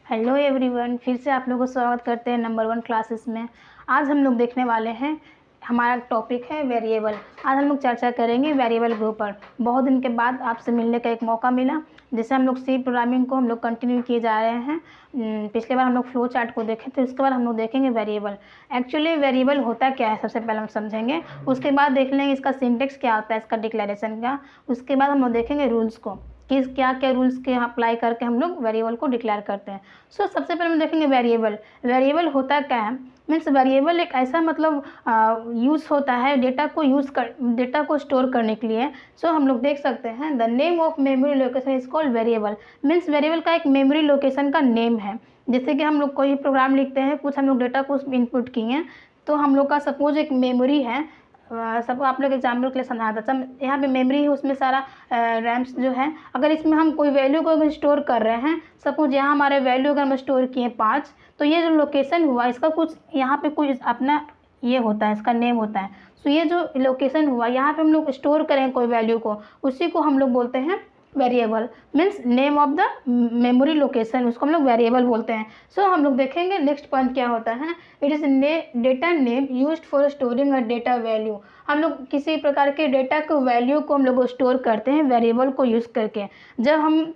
Hello everyone, फिर से आप लोगों को स्वागत करते हैं नंबर 1 क्लासेस में। आज हम लोग देखने वाले हैं, हमारा टॉपिक है वेरिएबल। आज हम लोग चर्चा करेंगे वेरिएबल के ऊपर। बहुत दिन के बाद आपसे मिलने का एक मौका मिला, जैसे हम लोग सी प्रोग्रामिंग को हम लोग कंटिन्यू किए जा रहे हैं। पिछले बार हम लोग फ्लो चार्ट को देखे थे, उसके बाद हम लोग देखेंगे वेरिएबल। एक्चुअली वेरिएबल होता क्या है सबसे पहले हम समझेंगे, उसके बाद देख लेंगे इसका सिंटेक्स क्या होता है, इसका डिक्लेरेशन का। उसके बाद हम लोग देखेंगे रूल्स को, कि क्या क्या रूल्स के अप्लाई करके हम लोग वेरिएबल को डिक्लेयर करते हैं। सबसे पहले हम देखेंगे वेरिएबल। वेरिएबल होता क्या है, मीन्स वेरिएबल एक ऐसा यूज़ होता है डेटा को स्टोर करने के लिए। हम लोग देख सकते हैं the name of memory location is called variable. Means variable का एक मेमोरी लोकेशन का नेम है। जैसे कि हम लोग कोई प्रोग्राम लिखते हैं, कुछ हम लोग डेटा को इनपुट किए हैं, तो हम लोग का सपोज एक मेमोरी है। सबको आप लोग एग्जाम्पल के लिए समझा था। यहाँ पे मेमोरी है, उसमें सारा रैम्स जो है, अगर इसमें हम कोई वैल्यू को अगर स्टोर कर रहे हैं, सपोज यहाँ हमारे वैल्यू अगर हम स्टोर किए 5, तो ये जो लोकेशन हुआ इसका कुछ यहाँ पे कोई अपना ये होता है, इसका नेम होता है। ये जो लोकेशन हुआ यहाँ पे हम लोग स्टोर करें कोई वैल्यू को, उसी को हम लोग बोलते हैं variable. Means name of the memory location, उसको हम लोग वेरिएबल बोलते हैं। हम लोग देखेंगे नेक्स्ट पॉइंट क्या होता है। It is data name used for storing a data value. हम लोग किसी प्रकार के डेटा को वैल्यू को हम लोग स्टोर करते हैं वेरिएबल को यूज़ करके। जब हम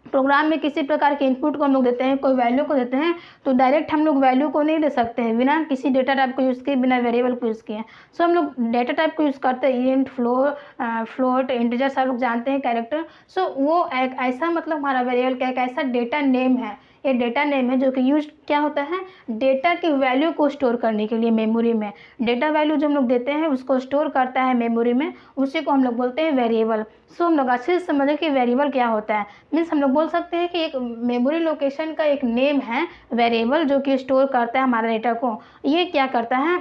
प्रोग्राम में किसी प्रकार के इनपुट को हम लोग देते हैं, कोई वैल्यू को देते हैं, तो डायरेक्ट हम लोग वैल्यू को नहीं दे सकते हैं बिना किसी डेटा टाइप को यूज़ किए, बिना वेरिएबल को यूज़ किए। हम लोग डेटा टाइप को यूज़ करते हैं, इंट, फ्लोट, इंटीजर, सब लोग जानते हैं, कैरेक्टर। वो एक ऐसा हमारा वेरिएबल का एक ऐसा डेटा नेम है, ये डेटा नेम है जो कि यूज क्या होता है, डेटा की वैल्यू को स्टोर करने के लिए मेमोरी में। डेटा वैल्यू जो हम लोग देते हैं उसको स्टोर करता है मेमोरी में, उसी को हम लोग बोलते हैं वेरिएबल। हम लोग अच्छे से समझें कि वेरिएबल क्या होता है। मीन्स हम लोग बोल सकते हैं कि एक मेमोरी लोकेशन का एक नेम है वेरिएबल, जो कि स्टोर करता है हमारे डेटा को। ये क्या करता है,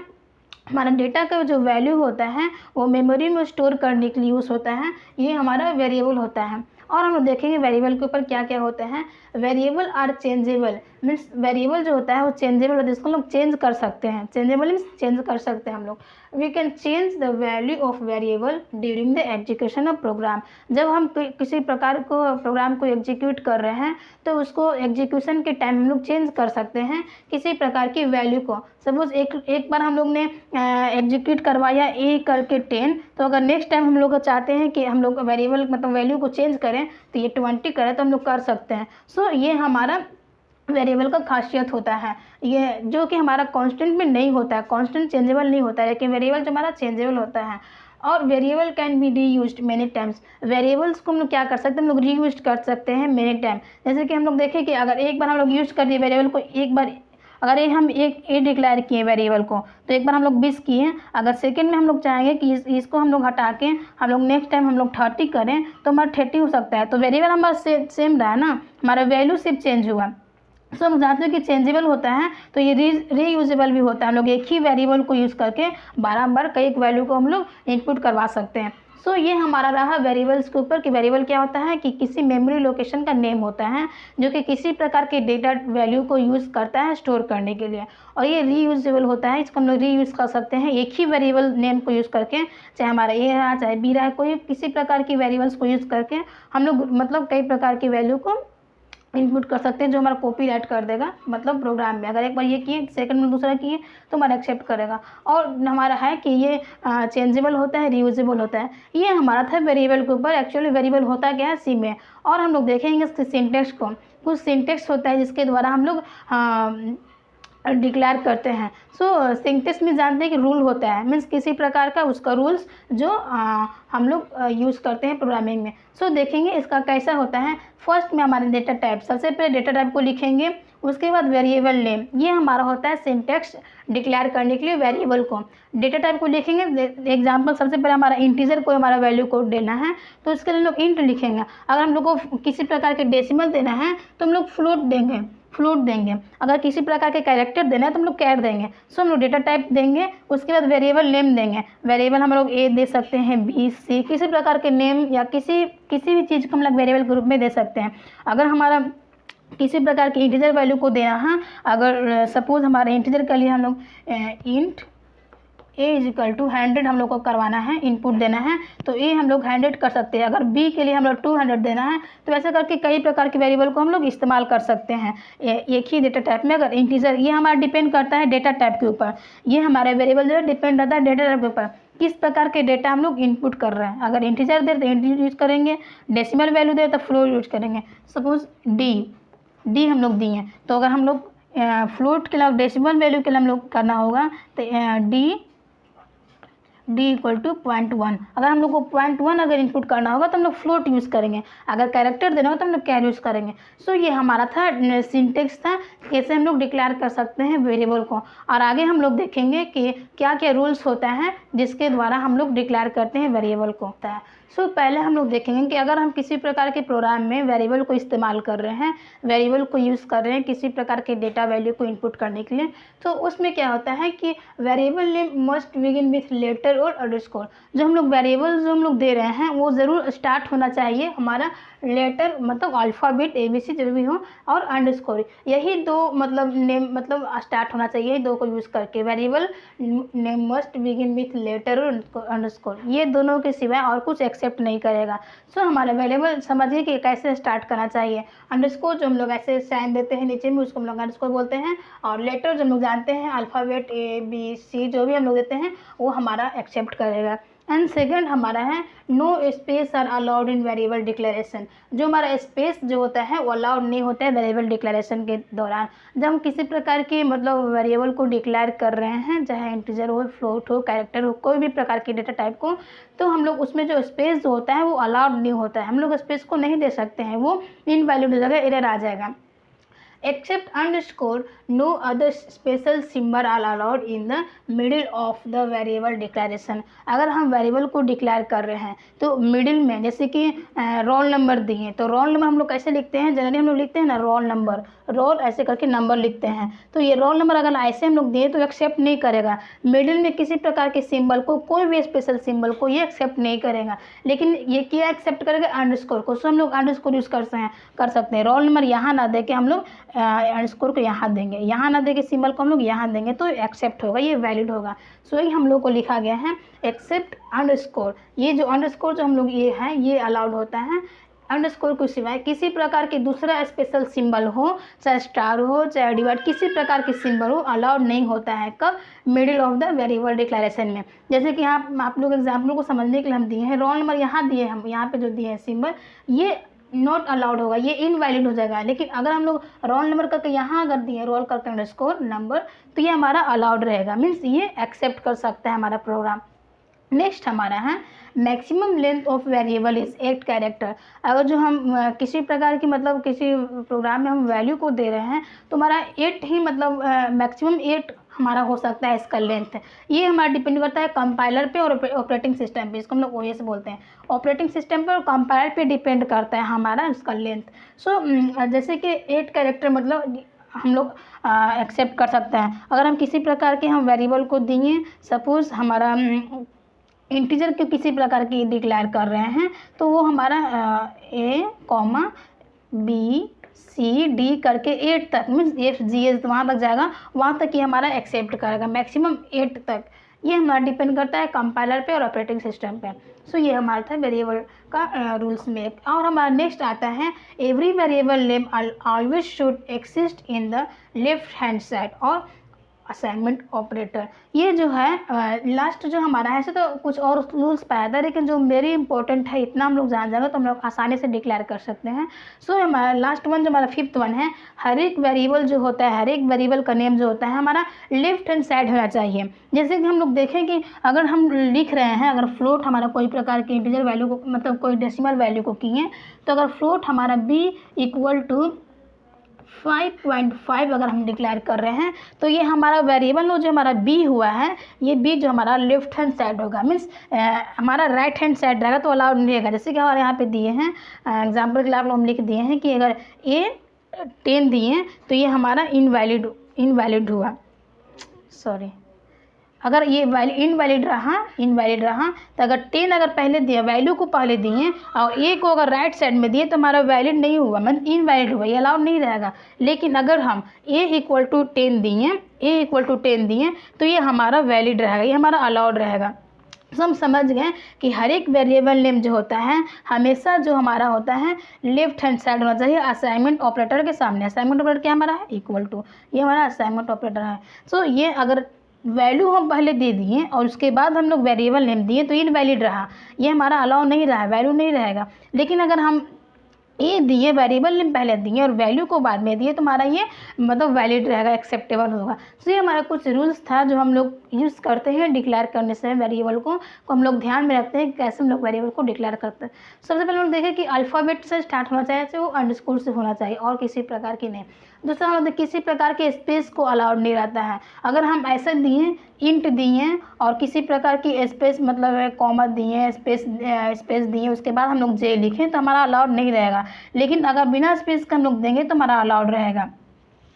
हमारा डेटा का जो वैल्यू होता है वो मेमोरी में स्टोर करने के लिए यूज़ होता है, ये हमारा वेरिएबल होता है। और हम लोग देखेंगे वेरिएबल के ऊपर क्या क्या होते हैं। Variable are changeable. Means variable जो होता है वो चेंजेबल होता है, जिसको हम लोग चेंज कर सकते हैं। चेंजेबल मीन्स चेंज कर सकते हैं हम लोग। We can change the value of variable during the execution of program. जब हम किसी प्रकार को प्रोग्राम को एग्जीक्यूट कर रहे हैं, तो उसको एग्जीक्यूशन के टाइम हम लोग चेंज कर सकते हैं किसी प्रकार की वैल्यू को। सपोज एक बार हम लोग ने एग्जीक्यूट करवाया ए करके 10, तो अगर नेक्स्ट टाइम हम लोग चाहते हैं कि हम लोग वेरिएबल वैल्यू को चेंज करें, तो ये 20 करें, तो हम लोग कर सकते हैं। ये हमारा वेरिएबल का खासियत होता है, ये जो कि हमारा कांस्टेंट में नहीं होता है, कांस्टेंट चेंजेबल नहीं होता है, लेकिन वेरिएबल जो हमारा चेंजेबल होता है। और variable can be reused many times. Variables को हम लोग क्या कर सकते हैं, हम लोग रीयूज कर सकते हैं मेनी टाइम। जैसे कि हम लोग देखें कि अगर एक बार हम लोग यूज कर दिए वेरिएबल को, एक बार अगर हम एक ए डिक्लेयर किए वेरिएबल को, तो एक बार हम लोग 20 किए। अगर सेकंड में हम लोग चाहेंगे कि इसको हम लोग हटा के हम लोग नेक्स्ट टाइम हम लोग 30 करें, तो हमारा 30 हो सकता है। तो वेरिएबल हमारा सेम रहा ना, हमारा वैल्यू सिर्फ चेंज हुआ। हम जानते हैं कि चेंजेबल होता है, तो ये रीयूजेबल भी होता है। हम लोग एक ही वेरिएबल को यूज़ करके बार कई वैल्यू को हम लोग इनपुट करवा सकते हैं। ये हमारा रहा वेरिएबल्स के ऊपर कि वेरिएबल क्या होता है, कि किसी मेमोरी लोकेशन का नेम होता है जो कि किसी प्रकार के डेटा वैल्यू को यूज़ करता है स्टोर करने के लिए। और ये रीयूजेबल होता है, इसको हम लोग रीयूज़ कर सकते हैं एक ही वेरिएबल नेम को यूज़ करके, चाहे हमारा ए रहा चाहे बी रहा, कोई किसी प्रकार की वेरिएबल्स को यूज़ करके हम लोग कई प्रकार की वैल्यू को इनपुट कर सकते हैं, जो हमारा कॉपीराइट कर देगा प्रोग्राम में। अगर एक बार ये किए, सेकंड में दूसरा किए, तो हमारा एक्सेप्ट करेगा। और हमारा है कि ये चेंजेबल होता है, रीयूजेबल होता है। ये हमारा था वेरिएबल के ऊपर। एक्चुअली वेरिएबल होता क्या है सी में। और हम लोग देखेंगे इसके सिंटेक्स को। कुछ सिंटेक्स होता है जिसके द्वारा हम लोग डिक्लेयर करते हैं। सिंटेक्स में जानते हैं कि रूल होता है, मीन्स किसी प्रकार का उसका रूल्स जो हम लोग यूज़ करते हैं प्रोग्रामिंग में। देखेंगे इसका कैसा होता है। फर्स्ट में हमारे डेटा टाइप, सबसे पहले डेटा टाइप को लिखेंगे, उसके बाद वेरिएबल नेम। ये हमारा होता है सिंटेक्स डिक्लेयर करने के लिए वेरिएबल को। डेटा टाइप को लिखेंगे, एग्जांपल सबसे पहले हमारा इंटीजर को हमारा वैल्यू को देना है, तो इसके लिए हम लोग इंट लिखेंगे। अगर हम लोग को किसी प्रकार के डेसिमल देना है, तो हम लोग फ्लोट देंगे। अगर किसी प्रकार के कैरेक्टर देना है, तो हम लोग कैर देंगे। हम लोग डेटा टाइप देंगे, उसके बाद वेरिएबल नेम देंगे। वेरिएबल हम लोग ए दे सकते हैं, बी, सी, किसी प्रकार के नेम या किसी भी चीज़ को हम लोग वेरिएबल ग्रुप में दे सकते हैं। अगर हमारा किसी प्रकार की इंटीजर वैल्यू को देना है, अगर सपोज हमारे इंटीजर के लिए हम लोग ए इज इक्वल टू 100 हम लोग को करवाना है, इनपुट देना है, तो ए हम लोग 100 कर सकते हैं। अगर बी के लिए हम लोग 200 देना है, तो ऐसे करके कई प्रकार के वेरिएबल को हम लोग इस्तेमाल कर सकते हैं एक ही डेटा टाइप में। अगर इंटीजर, ये हमारा डिपेंड करता है डेटा टाइप के ऊपर, ये हमारा वेरिएबल जो है डिपेंड करता है डेटा टाइप के ऊपर, किस प्रकार के डेटा हम लोग इनपुट कर रहे हैं। अगर इंटीजर दे तो इंटीजर यूज करेंगे, डेसिमल वैल्यू दे तो फ्लोट यूज करेंगे। सपोज डी हम लोग दिए हैं, तो अगर हम लोग फ्लोट के लिए डेसिमल वैल्यू के लिए हम लोग करना होगा तो डी इक्वल टू 0.1। अगर हम लोग को 0.1 अगर इनपुट करना होगा तो हम लोग फ्लोट यूज़ करेंगे, अगर कैरेक्टर देना होगा तो हम लोग कैर यूज़ करेंगे। सो ये हमारा था सिंटेक्स था, कैसे हम लोग डिक्लेयर कर सकते हैं वेरिएबल को। और आगे हम लोग देखेंगे कि क्या क्या रूल्स होता है जिसके द्वारा हम लोग डिक्लेयर करते हैं वेरिएबल को। सो पहले हम लोग देखेंगे कि अगर हम किसी प्रकार के प्रोग्राम में वेरिएबल को इस्तेमाल कर रहे हैं, वेरिएबल को यूज़ कर रहे हैं किसी प्रकार के डेटा वैल्यू को इनपुट करने के लिए, तो उसमें क्या होता है कि variable name must begin with letter और अंडरस्कोर। जो हम लोग वेरिएबल जो हम लोग दे रहे हैं वो ज़रूर स्टार्ट होना चाहिए हमारा लेटर, मतलब अल्फ़ाबेट ABC जो भी हो, और अंडरस्कोर, यही दो मतलब नेम मतलब स्टार्ट होना चाहिए, दो को यूज़ करके। Variable name must begin with letter और अंडरस्कोर, ये दोनों के सिवाय और कुछ एक्सेप्ट नहीं करेगा। सो हमारा वेरिएबल समझिए कि कैसे स्टार्ट करना चाहिए। अंडरस्कोर जो हम लोग ऐसे साइन देते हैं नीचे में, उसको हम लोग अंडरस्कोर बोलते हैं, और लेटर जो हम लोग जानते हैं अल्फ़ाबेट ABC जो भी हम लोग देते हैं वो हमारा एक्सेप्ट करेगा। एंड सेकंड हमारा है no space are allowed in variable declaration. जो हमारा स्पेस जो होता है वो अलाउड नहीं होता है वेरिएबल डिक्लेरेशन के दौरान। जब हम किसी प्रकार की मतलब वेरिएबल को डिक्लेयर कर रहे हैं, चाहे इंटीजर हो, फ्लोट हो, कैरेक्टर हो, कोई भी प्रकार की डेटा टाइप को, तो हम लोग उसमें जो स्पेस जो होता है वो अलाउड नहीं होता है, हम लोग स्पेस को नहीं दे सकते हैं, वो इनवैलिड हो जाएगा, एरर आ जाएगा। Except underscore, no other special symbol are allowed in the middle of the variable declaration। अगर हम वेरिएबल को डिक्लेयर कर रहे हैं तो मिडिल में, जैसे कि रोल नंबर दिए, तो रोल नंबर हम लोग कैसे लिखते हैं, जनरली हम लोग लिखते हैं ना रोल नंबर, रोल ऐसे करके नंबर लिखते हैं, तो ये रोल नंबर अगर ऐसे हम लोग दिए तो एक्सेप्ट नहीं करेगा। मिडिल में किसी प्रकार के सिंबल को, कोई भी स्पेशल सिंबल को ये एक्सेप्ट नहीं करेगा, लेकिन ये क्या एक्सेप्ट करेगा, अंडरस्कोर को। सो हम लोग अंडरस्कोर यूज़ कर सकते हैं। रोल नंबर यहाँ ना दे के हम लोग अंडरस्कोर को यहाँ देंगे, यहाँ ना दे के सिंबल को हम लोग यहाँ देंगे, तो एक्सेप्ट होगा, ये वैलिड होगा। सो ये हम लोग को लिखा गया है एक्सेप्ट अंडरस्कोर। ये जो अंडरस्कोर जो हम लोग ये है ये अलाउड होता है। अंडरस्कोर के सिवाय किसी प्रकार के दूसरा स्पेशल सिंबल हो, चाहे स्टार हो, चाहे डिवाइड, किसी प्रकार के सिंबल हो, अलाउड नहीं होता है। कब, middle of the variable declaration में। जैसे कि यहाँ आप लोग एग्जाम्पल को समझने के लिए हम दिए हैं, रोल नंबर यहाँ दिए, हम यहाँ पे जो दिए हैं सिंबल, ये नॉट अलाउड होगा, ये इनवैलिड हो जाएगा। लेकिन अगर हम लोग रोल नंबर करके यहाँ अगर दिए रोल करके अंडरस्कोर नंबर, तो ये हमारा अलाउड रहेगा, मीन्स ये एक्सेप्ट कर सकता है हमारा प्रोग्राम। नेक्स्ट हमारा है maximum length of variable is 8 character. अगर जो हम किसी प्रकार की मतलब किसी प्रोग्राम में हम वैल्यू को दे रहे हैं तो हमारा 8 ही मतलब मैक्सिमम 8 हमारा हो सकता है इसका लेंथ। ये हमारा डिपेंड करता है कंपाइलर पे और ऑपरेटिंग सिस्टम पे, इसको हम लोग OS बोलते हैं। ऑपरेटिंग सिस्टम पर और कंपाइलर पे डिपेंड करता है हमारा इसका लेंथ। सो जैसे कि 8 कैरेक्टर मतलब हम लोग एक्सेप्ट कर सकते हैं। अगर हम किसी प्रकार के हम वेरिएबल को दिए, सपोज़ हमारा इंटीजर के किसी प्रकार की डिक्लेयर कर रहे हैं, तो वो हमारा A,B,C,D करके 8 तक मीन्स FGS वहाँ तक जाएगा, वहाँ तक ही हमारा एक्सेप्ट करेगा, मैक्सिमम 8 तक। ये हमारा डिपेंड करता है कंपाइलर पे और ऑपरेटिंग सिस्टम पे। सो ये हमारा था वेरिएबल का रूल्स में। और हमारा नेक्स्ट आता है every variable name always should exist in the left hand side और असाइनमेंट ऑपरेटर। ये जो है लास्ट जो हमारा है, ऐसे तो कुछ और रूल्स पाया था, लेकिन जो वेरी इंपॉर्टेंट है, इतना हम लोग जान जाएंगे तो हम लोग आसानी से डिक्लेयर कर सकते हैं। सो हमारा लास्ट वन जो हमारा 5th वन है, हर एक वेरिएबल जो होता है, हर एक वेरिएबल का नेम जो होता है हमारा लेफ्ट हैंड साइड होना चाहिए। जैसे कि हम लोग देखें कि अगर हम लिख रहे हैं, अगर फ्लोट हमारा कोई प्रकार के इंटीजर वैल्यू को मतलब कोई डेसिमल वैल्यू को किए, तो अगर फ्लोट हमारा b इक्वल टू 5.5 अगर हम डिक्लेयर कर रहे हैं, तो ये हमारा वेरिएबल जो हमारा b हुआ है, ये b जो हमारा लेफ्ट हैंड साइड होगा, मीन्स हमारा राइट हैंड साइड रहेगा, तो अलाउड नहीं रहेगा। जैसे कि हमारे यहाँ पे दिए हैं एग्जाम्पल के लिए हम लिख दिए हैं कि अगर a 10 दिए तो ये हमारा इनवैलिड हुआ, सॉरी, अगर ये इनवैलिड रहा तो अगर 10 अगर पहले दिया, वैल्यू को पहले दिए और ए को अगर राइट साइड में दिए तो हमारा वैलिड नहीं हुआ, मतलब इनवैलिड हुआ, ये अलाउड नहीं रहेगा। लेकिन अगर हम ए इक्वल टू 10 दिए तो ये हमारा वैलिड रहेगा, ये हमारा अलाउड रहेगा। तो हम समझ गए कि हर एक वेरिएबल नेम जो होता है हमेशा जो हमारा होता है लेफ्ट हैंड साइड होना चाहिए असाइनमेंट ऑपरेटर के सामने। असाइनमेंट ऑपरेटर क्या हमारा है, इक्वल टू, ये हमारा असाइनमेंट ऑपरेटर है। सो ये अगर वैल्यू हम पहले दे दिए और उसके बाद हम लोग वेरिएबल नेम दिए तो इनवैलिड रहा, ये हमारा अलाउ नहीं रहा, वैल्यू नहीं रहेगा। लेकिन अगर हम ए दिए, वेरिएबल नेम पहले दिए और वैल्यू को बाद में दिए तो हमारा ये मतलब वैलिड रहेगा, एक्सेप्टेबल होगा। तो ये हमारा कुछ रूल्स था जो हम लोग यूज़ करते हैं डिक्लेयर करने से वेरिएबल को हम लोग ध्यान में रखते हैं कैसे हम लोग वेरिएबल को डिक्लेयर करते हैं। सबसे पहले हम लोग देखें कि अल्फ़ाबेट से स्टार्ट होना चाहिए, तो वो अंडरस्कोर से होना चाहिए और किसी प्रकार की नहीं। दूसरा हम लोग किसी प्रकार के स्पेस को अलाउड नहीं रहता है। अगर हम ऐसे दिए, इंट दिए और किसी प्रकार की स्पेस मतलब कॉमा दिए, स्पेस दिए, उसके बाद हम लोग जे लिखें तो हमारा अलाउड नहीं रहेगा। लेकिन अगर बिना स्पेस का हम लोग देंगे तो हमारा अलाउड रहेगा।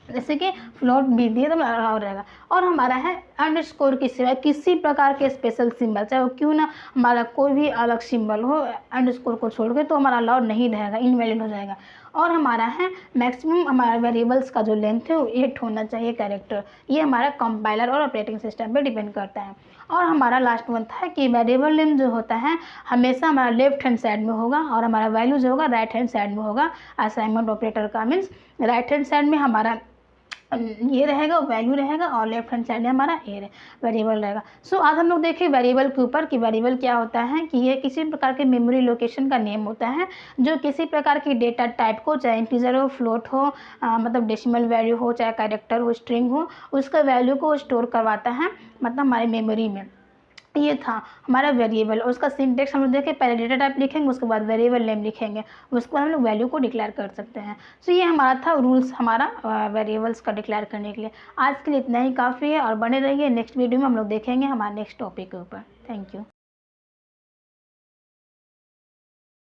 जैसे कि फ्लोट भी दिए तो अलाउड रहेगा। और हमारा है अंडरस्कोर के सिवाय किसी प्रकार के स्पेशल सिंबल, चाहे वो क्यों ना हमारा कोई भी अलग सिंबल हो, अंडरस्कोर को छोड़ के तो हमारा अलाउड नहीं रहेगा, इनवैलिड हो जाएगा। और हमारा है मैक्सिमम हमारा वेरिएबल्स का जो लेंथ है वो 8 होना चाहिए कैरेक्टर। ये हमारा कंपाइलर और ऑपरेटिंग सिस्टम पे डिपेंड करता है। और हमारा लास्ट वन था कि वेरिएबल नेम जो होता है हमेशा हमारा लेफ्ट हैंड साइड में होगा और हमारा वैल्यू जो होगा राइट हैंड साइड में होगा। असाइनमेंट ऑपरेटर का मीन्स राइट हैंड साइड में हमारा ये रहेगा, वैल्यू रहेगा और लेफ्ट हैंड साइड में हमारा ए वेरिएबल रहेगा। सो आज हम लोग देखें वेरिएबल के ऊपर कि वेरिएबल क्या होता है, कि ये किसी प्रकार के मेमोरी लोकेशन का नेम होता है जो किसी प्रकार की डेटा टाइप को, चाहे इंटीजर हो, फ्लोट हो, मतलब डेसिमल वैल्यू हो, चाहे कैरेक्टर हो, स्ट्रिंग हो, उसका वैल्यू को स्टोर करवाता है मतलब हमारे मेमोरी में। ये था हमारा वेरिएबल। और उसका सिंटेक्स हम लोग देखें, पहले डेटा टाइप लिखेंगे, उसके बाद वेरिएबल नेम लिखेंगे, उसके बाद हम लोग वैल्यू को डिक्लेयर कर सकते हैं। सो ये हमारा था रूल्स हमारा वेरिएबल्स का डिक्लेयर करने के लिए। आज के लिए इतना ही काफ़ी है और बने रहिए, नेक्स्ट वीडियो में हम लोग देखेंगे हमारे नेक्स्ट टॉपिक के ऊपर। Thank you.